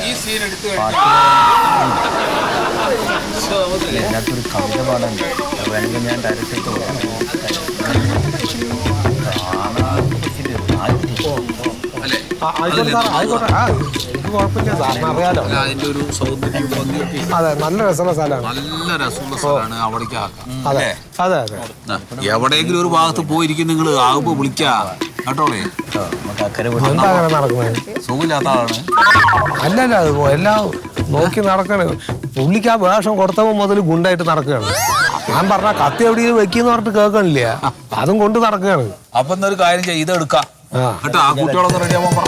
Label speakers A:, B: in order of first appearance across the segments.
A: ഈ സീൻ എടുത്തു
B: ഇതിനകത്തൊരു കവിത പാടുണ്ട്. വേണമെങ്കിൽ ഞാൻ ഡയറക്റ്റ്
A: അറിയാലോ അതിന്റെ ഒരു സൗന്ദര്യം ഭംഗിയൊക്കെ.
C: അതെ, നല്ല രസമുള്ള സ്ഥലമാണ്.
A: നല്ല രസമുള്ള സ്ഥലമാണ്. അവിടേക്ക് ആക്കാം.
C: അതെ അതെ അതെ.
A: എവിടെയെങ്കിലും ഒരു ഭാഗത്ത് പോയിരിക്കും നിങ്ങൾ ആകുമ്പോ വിളിക്കാ കേട്ടോളേ.
C: എന്താ അങ്ങനെ നടക്കുന്നത്?
A: സുഖമില്ലാത്ത ആളാണ്.
C: അല്ലല്ല, അത് എല്ലാം നോക്കി നടക്കണ പുള്ളിക്ക് ആ വേഷം കൊടുത്തപ്പോൾ മുതൽ ഗുണ്ടായിട്ട് നടക്കുകയാണ്. ഞാൻ പറഞ്ഞ കത്തി എവിടെയും വെക്കിന്ന് പറഞ്ഞിട്ട് കേൾക്കണില്ല, അതും കൊണ്ട് നടക്കുകയാണ്.
A: അപ്പൊ എന്നൊരു കാര്യം ചെയ്യാം, ഇതെടുക്കാം കേട്ടോ. ആ കുട്ടികളൊക്കെ റെഡിയാവാൻ പറ.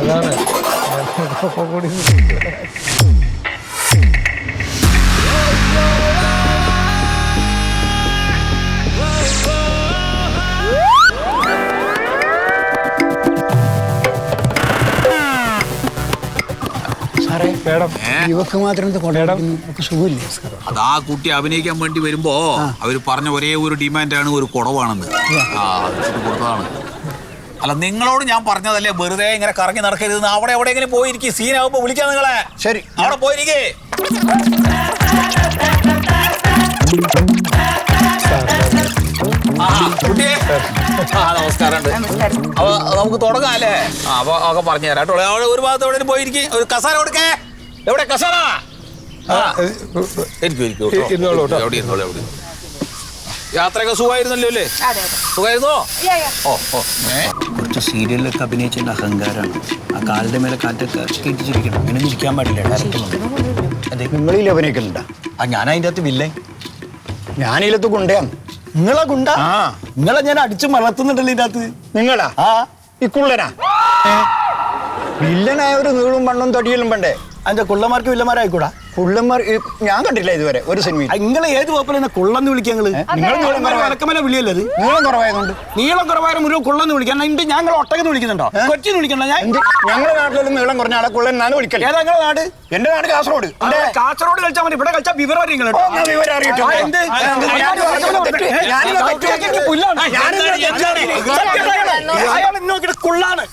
C: അതാണ് കൂടി
B: ഇവക്ക് മാത്രം സുഖമില്ലേ?
A: അത് ആ കുട്ടി അഭിനയിക്കാൻ വേണ്ടി വരുമ്പോ അവര് പറഞ്ഞ ഒരേ ഒരു ഡിമാൻഡാണ് ഒരു കുടവാണെന്ന്. കൊടുത്തതാണ്. അല്ല, നിങ്ങളോട് ഞാൻ പറഞ്ഞതല്ലേ വെറുതെ ഇങ്ങനെ കറങ്ങി നടക്കരുത്. അവിടെ എവിടെയെങ്കിലും പോയിരിക്കും. സീനാവുമ്പോ വിളിക്കാം നിങ്ങളെ. ശരി, അവിടെ പോയിരിക്കേ. കുട്ടിയെ നമസ്കാരം. അപ്പൊ നമുക്ക് തുടങ്ങാം അല്ലേ? അപ്പൊ ഒക്കെ പറഞ്ഞു തരാം കേട്ടോ. അവിടെ ഒരു ഭാഗത്ത് എവിടെ പോയിരിക്കും. ഒരു കസാര കൊടുക്കേ. എവിടെ കസാര? യാത്രയൊക്കെ സുഖമായിരുന്നല്ലോ അല്ലേ? സുഖമായിരുന്നോ?
B: കുറച്ച് സീരിയലിലൊക്കെ അഭിനയിച്ചതിന്റെ അഹങ്കാരമാണ്. ആ കാലിന്റെ മേലെ കാറ്റൊക്കെ കെട്ടിച്ചിരിക്കണം. അങ്ങനെ ഇരിക്കാൻ പാടില്ല. അതെ, നിങ്ങളിൽ അഭിനയിക്കുന്നുണ്ടാ? ഞാൻ അതിൻ്റെ അകത്ത് വില്ലേ. ഞാനിതിലത്ത് ഗുണ്ടയാണ്. നിങ്ങളെ ഗുണ്ട? നിങ്ങളെ ഞാൻ അടിച്ചു മലർത്തുന്നുണ്ടല്ലോ ഇതിൻ്റെ അകത്ത്. നിങ്ങളാ? ഈ കുള്ളനാ? വില്ലനായ ഒരു നീളും മണ്ണും തടിയിലും പണ്ടേ. അതിന്റെ കുള്ളന്മാർക്ക് വില്ലന്മാരായിക്കൂടാ? കുള്ളന്മാർ ഞാൻ കണ്ടില്ല ഇതുവരെ ഒരു സിനിമ. നിങ്ങൾ ഏത് കുഴപ്പമില്ല കുള്ളന്ന് വിളിക്കുക. വിലക്കമല വിളിയല്ലേ? നീളം കുറവായതുകൊണ്ട്. നീളം കുറവായ മുഴുവൻ കുള്ളന്ന് വിളിക്കാൻ. ഞങ്ങൾ ഒട്ടകന്ന് വിളിക്കുന്നുണ്ടോ? കൊച്ചിന്ന് വിളിക്കണ്ട. ഞങ്ങളുടെ നാട്ടിലൊന്നും നീളം കുറഞ്ഞ ആളെ കുള്ളൻ എന്നാണ് വിളിക്കൽ. ഏതാ നിങ്ങളുടെ നാട്? എന്റെ നാട് കാസർഗോഡ്. കാസർഗോഡ് കളിച്ചാൽ മതി. ഇവിടെ കളിച്ചാൽ വിവരം അറിയിക്കണം. കുള്ളാണ്.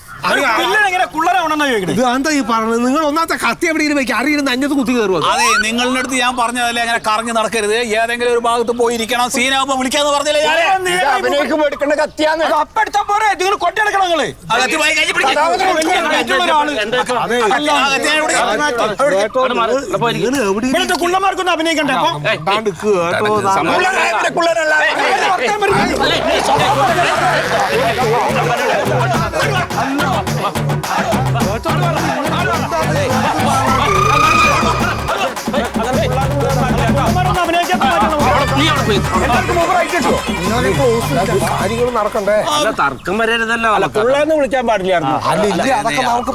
C: എന്താ ഈ പറഞ്ഞത്? നിങ്ങൾ ഒന്നാമത്തെ കത്തി എവിടെയും വെക്കുക, അറിയുന്ന അഞ്ഞത്ത് കുത്തി കയറുക.
A: അതെ, നിങ്ങളുടെ അടുത്ത് ഞാൻ പറഞ്ഞതല്ലേ അങ്ങനെ കറങ്ങി നടക്കരുത്. ഏതെങ്കിലും ഒരു ഭാഗത്ത് പോയിരിക്കണം. സീനാവുമ്പോ വിളിക്കാന്ന് പറഞ്ഞില്ലേ?
B: അഭിനയിക്കുമ്പോ എടുക്കേണ്ട കത്തിയാന്ന്.
C: അപ്പെടുത്താൻ പോരെ, നിങ്ങൾ കൊട്ടിയെടുക്കണം. നിങ്ങള് കുള്ളന്മാർക്കൊന്നും അഭിനയിക്കണ്ടേ? കാര്യങ്ങൾ നടക്കണ്ടേ?
D: തർക്കം വരരുതല്ലോ.
C: പുള്ളേന്ന് വിളിക്കാൻ പാടില്ലായിരുന്നു. അതൊക്കെ നമുക്ക്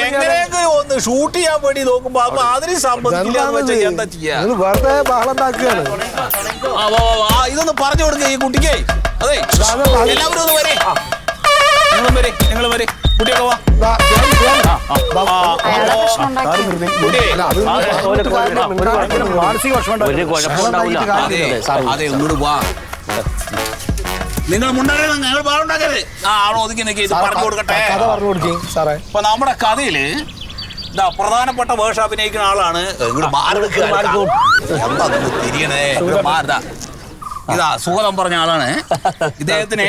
A: എങ്ങനെയെങ്കിലും ഒന്ന് ഷൂട്ട് ചെയ്യാൻ വേണ്ടി നോക്കുമ്പോ അതിന് സംബന്ധിച്ച്
C: വെറുതെ ബഹളം ഉണ്ടാക്കുകയാണ്.
A: ഇതൊന്ന് പറഞ്ഞു കൊടുക്കുക ഈ കുട്ടിക്ക്. അതെ, എല്ലാവരും ഒന്ന് വരെ. നിങ്ങൾ വരെ കുട്ടിയൊക്കെ വാ. അതെ, ഇങ്ങോട്ട് വാ. നിങ്ങൾ മുണ്ടാകരുത്, ഞങ്ങൾ പാടുണ്ടാക്കരുത്. ആളോ ഒതുക്കി നിൽക്കി പറഞ്ഞു കൊടുക്കട്ടെ. ഇപ്പൊ നമ്മുടെ കഥയില് പ്രധാനപ്പെട്ട വേഷം അഭിനയിക്കുന്ന ആളാണ്. തിരിയണേ മാറുതാ. ഇതാ സുഗതം പറഞ്ഞ ആളാണ്. ഇദ്ദേഹത്തിന്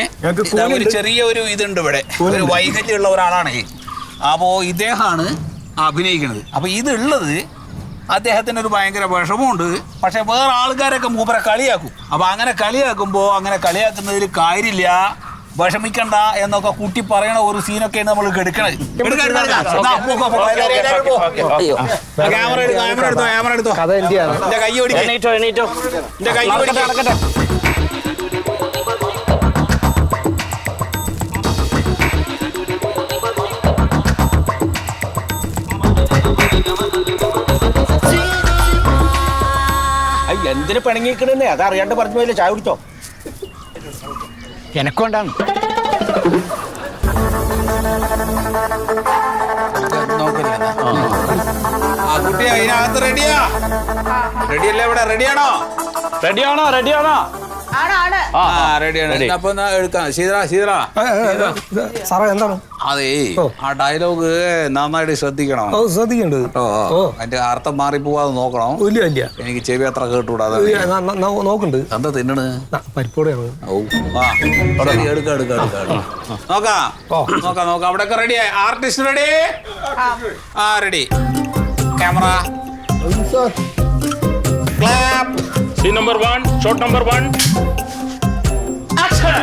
A: ഒരു ചെറിയ ഒരു ഇതുണ്ട് ഇവിടെ, ഒരു വൈകല്യമുള്ള ഒരാളാണ്. അപ്പോ ഇദ്ദേഹമാണ് അഭിനയിക്കുന്നത്. അപ്പൊ ഇതുള്ളത് അദ്ദേഹത്തിന് ഒരു ഭയങ്കര വിഷമമുണ്ട്. പക്ഷെ വേറെ ആൾക്കാരൊക്കെ മൂപ്പരെ കളിയാക്കും. അപ്പൊ അങ്ങനെ കളിയാക്കുമ്പോ അങ്ങനെ കളിയാക്കുന്നതിൽ കാര്യമില്ല, വിഷമിക്കണ്ട എന്നൊക്കെ കൂട്ടി പറയണ ഒരു സീനൊക്കെയാണ് നമ്മൾ എടുക്കണത്. ക്യാമറ എടുത്തോ. എന്റെ കൈ ഓടിക്കട്ടെ.
D: എന്തിനു പിണങ്ങിക്കണേ? അതറിയാണ്ട് പറഞ്ഞു പോയില്ലേ? ചായ കുടിച്ചോ?
B: എനക്കൊണ്ടാണ്
A: ആ കുട്ടി അതിനകത്ത് റെഡിയാ? റെഡിയല്ലേ ഇവിടെ? റെഡിയാണോ?
D: റെഡിയാണോ
A: ആ റെഡിയാണ്. അപ്പൊ എന്നാ എടുക്കാം. ശീതള
C: സാറേ എന്താണ്?
A: അതേ ആ ഡയലോഗ് നന്നായിട്ട് ശ്രദ്ധിക്കണം.
C: ശ്രദ്ധിക്കണ്ട്.
A: അതിന്റെ അർത്ഥം മാറിപ്പോവാതെ നോക്കണം.
C: ഇല്ല
A: എനിക്ക് ചെവി അത്ര കേട്ടുകൂടാ.
C: നോക്കണ്ട്.
A: എന്താ തിന്നണ്?
C: പരിപ്പോടെയാണ്.
A: നോക്കാം. അവിടെയൊക്കെ റെഡി. Artist ready? ആ ready. Camera clap.
D: Scene number 1, shot number 1,
A: action.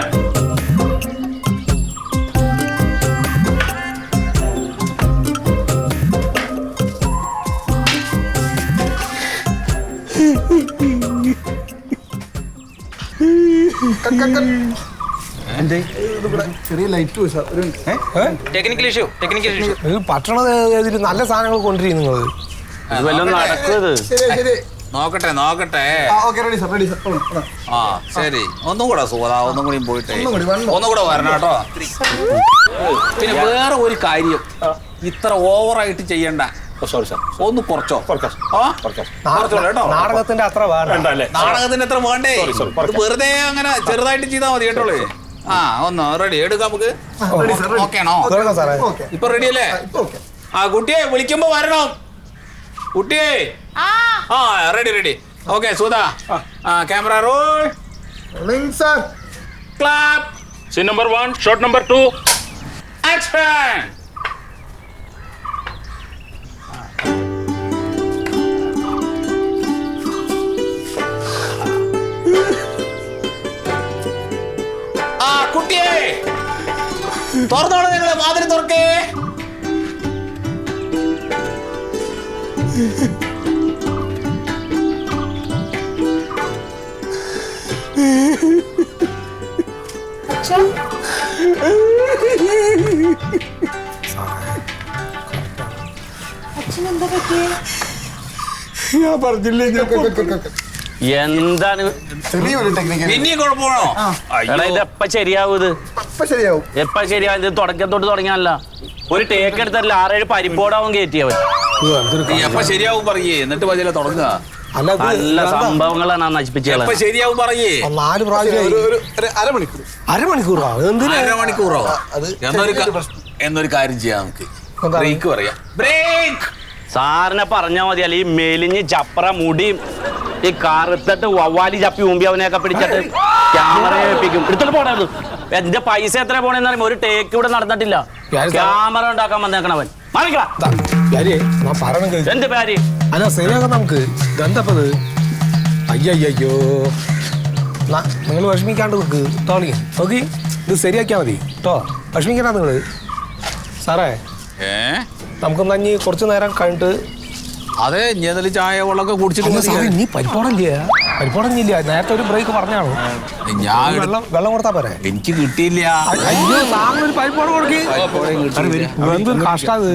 B: ചെറിയ ലൈറ്റ്
D: ടെക്നിക്കൽ ഇഷ്യൂ.
C: ഭക്ഷണ നല്ല സാധനങ്ങൾ കൊണ്ടിരിക്കും നിങ്ങൾ.
A: നോക്കട്ടെ. ആ ശരി. ഒന്നും കൂടെ സുഖ. ഒന്നും കൂടി പോയിട്ടേ ഒന്നും കൂടെ വരണം കേട്ടോ. പിന്നെ വേറെ ഒരു കാര്യം, ഇത്ര ഓവറായിട്ട് ചെയ്യണ്ട. ഒന്ന് കുറച്ചോ.
C: നാടകത്തിന്റെ അത്ര
A: നാടകത്തിന്റെ അത്ര വേണ്ടേ? വെറുതെ അങ്ങനെ ചെറുതായിട്ട് ചെയ്താൽ മതി കേട്ടോളേ. ആ ഒന്ന് റെഡി. എടുക്കാം നമുക്ക്. ഓക്കെയാണോ? ഇപ്പൊ റെഡി അല്ലേ? ആ കുട്ടിയെ വിളിക്കുമ്പോ വരണം. കുട്ടിയെ ആ റെഡി. ഓക്കെ സുധ. ആ camera roll. Clap.
D: Scene number 1, shot number 2,
A: action. ആ കുട്ടിയെ തുറന്നോളൂ. നിങ്ങള് വാതിൽ തുറക്കേ.
B: ഞാൻ പറഞ്ഞില്ലേ
D: എന്താണ്
B: ചെറിയൊരു ടെക്നിക്കൽ.
A: പിന്നെയും കുഴപ്പമാണോ?
D: എടാ ഇത് എപ്പ ശരിയാവും? എപ്പ ശരിയാവും? ഇത് തുടക്കത്തോട്ട് തുടങ്ങിയല്ല. ഒരു ടേക്ക് എടുത്തല്ല 6-7 പരിപ്പോടാവും കയറ്റിയവൻ.
A: എപ്പ ശരിയാവും പറയേ, എന്നിട്ട് പതിലെ തുടങ്ങുക.
D: നല്ല സംഭവങ്ങളാണ് നശിപ്പിച്ചത്.
A: എപ്പ ശരിയാവും പറയേ.
C: 4 പ്രാവശ്യം
A: അരമണിക്കൂറോ? എന്നൊരു കാര്യം ചെയ്യാം നമുക്ക്. ബ്രേക്ക് പറയാം. ബ്രേക്ക്.
D: സാറിനെ പറഞ്ഞാൽ മതി. അല്ല ഈ മെലിഞ്ഞ് ചപ്ര മുടിയും ഈ കറുത്തിട്ട് വവ്വാലി ചപ്പി ഊമ്പി അവനെയൊക്കെ പിടിച്ചിട്ട് ക്യാമറ വെപ്പിക്കും. എടുത്തിട്ട് പോണായിരുന്നു. എന്റെ പൈസ എത്ര പോണെന്ന് പറയുമ്പോ ഒരു ടേക്ക് ഇവിടെ നടന്നിട്ടില്ല. ക്യാമറ ഉണ്ടാക്കാൻ വന്നേക്കണവൻ. എന്ത് പേര്?
C: അല്ല ശരിയാക്കാം നമുക്ക്. ഇതെന്തപ്പത്? അയ്യോ നിങ്ങൾ വിഷമിക്കാണ്ട് നിൽക്ക്. തോണി നോക്കി ഇത് ശരിയാക്കിയാ മതി കേട്ടോ. വിഷമിക്കണ്ട നിങ്ങള്. സാറേ നമുക്കൊന്ന് അഞ്ഞ് കുറച്ചു നേരം കഴിഞ്ഞിട്ട്.
A: അതെ ഞാൻ ചായ വെള്ളമൊക്കെ കുടിച്ചിട്ട്
C: നീ പരിപ്പോടഞ്ഞില്ല. നേരത്തെ ഒരു ബ്രേക്ക് പറഞ്ഞാണോ?
A: ഞാൻ
C: വെള്ളം കൊടുത്താ പോരെ?
A: എനിക്ക് കിട്ടിയില്ല.
C: അയ്യോ താങ്കളൊരു പരിപ്പോട കൊടുക്കി. എന്തൊരു കഷ്ടാത്.